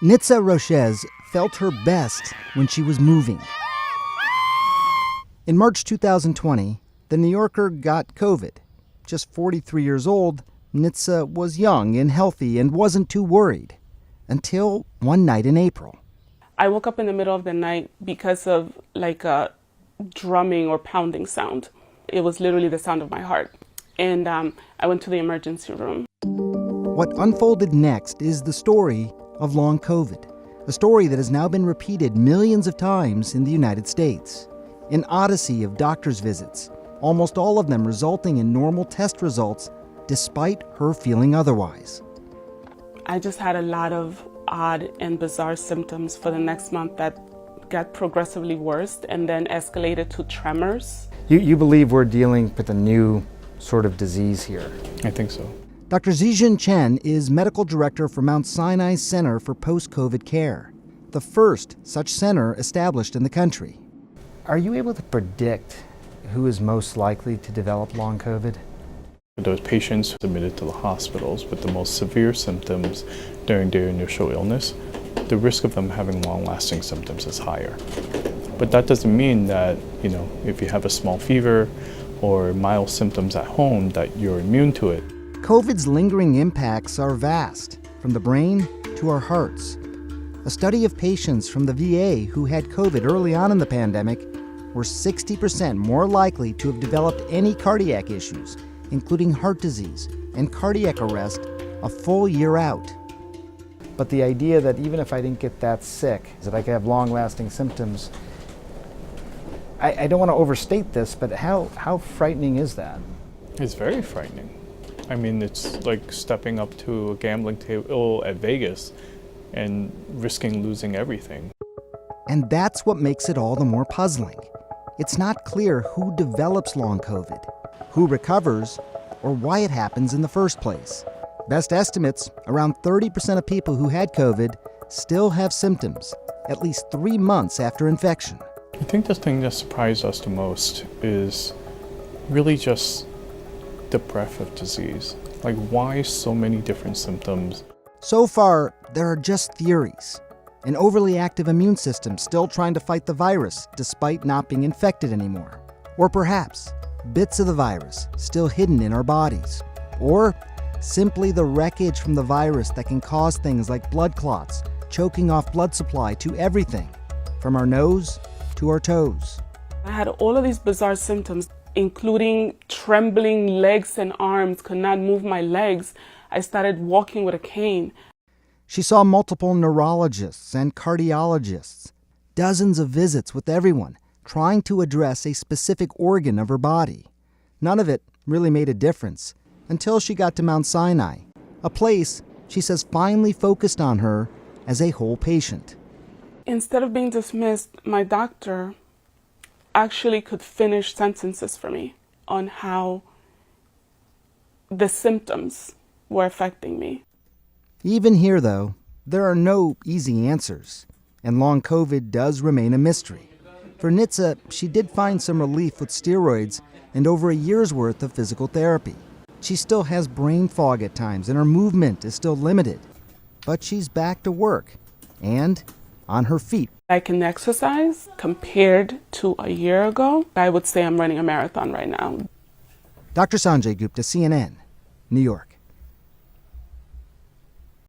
Nitsa Roches felt her best when she was moving. In March 2020, the New Yorker got COVID. Just 43 years old, Nitsa was young and healthy and wasn't too worried. Until one night in April. I woke up in the middle of the night because of like a drumming or pounding sound. It was literally the sound of my heart. And I went to the emergency room. What unfolded next is the story of long COVID, a story that has now been repeated millions of times in the United States. An odyssey of doctor's visits, almost all of them resulting in normal test results despite her feeling otherwise. I just had a lot of odd and bizarre symptoms for the next month that got progressively worse and then escalated to tremors. You believe we're dealing with a new sort of disease here? I think so. Dr. Zijun Chen is medical director for Mount Sinai Center for Post-COVID Care, the first such center established in the country. Are you able to predict who is most likely to develop long COVID? Those patients admitted to the hospitals with the most severe symptoms during their initial illness, the risk of them having long-lasting symptoms is higher. But that doesn't mean that, if you have a small fever or mild symptoms at home, that you're immune to it. COVID's lingering impacts are vast, from the brain to our hearts. A study of patients from the VA who had COVID early on in the pandemic were 60% more likely to have developed any cardiac issues, including heart disease and cardiac arrest, a full year out. But the idea that even if I didn't get that sick, that I could have long-lasting symptoms, I don't want to overstate this, but how frightening is that? It's very frightening. I mean, it's like stepping up to a gambling table at Vegas and risking losing everything. And that's what makes it all the more puzzling. It's not clear who develops long COVID, who recovers, or why it happens in the first place. Best estimates, around 30% of people who had COVID still have symptoms, at least 3 months after infection. I think the thing that surprised us the most is really just the breadth of disease. Like, why so many different symptoms? So far, there are just theories. An overly active immune system still trying to fight the virus despite not being infected anymore. Or perhaps bits of the virus still hidden in our bodies. Or simply the wreckage from the virus that can cause things like blood clots, choking off blood supply to everything, from our nose to our toes. I had all of these bizarre symptoms, including trembling legs and arms, could not move my legs. I started walking with a cane. She saw multiple neurologists and cardiologists, dozens of visits with everyone, trying to address a specific organ of her body. None of it really made a difference until she got to Mount Sinai, a place she says finally focused on her as a whole patient. Instead of being dismissed, my doctor actually could finish sentences for me on how the symptoms were affecting me. Even here, though, there are no easy answers, and long COVID does remain a mystery. For Nitsa, she did find some relief with steroids and over a year's worth of physical therapy. She still has brain fog at times, and her movement is still limited. But she's back to work, and on her feet. I can exercise compared to a year ago. I would say I'm running a marathon right now. Dr. Sanjay Gupta, CNN, New York.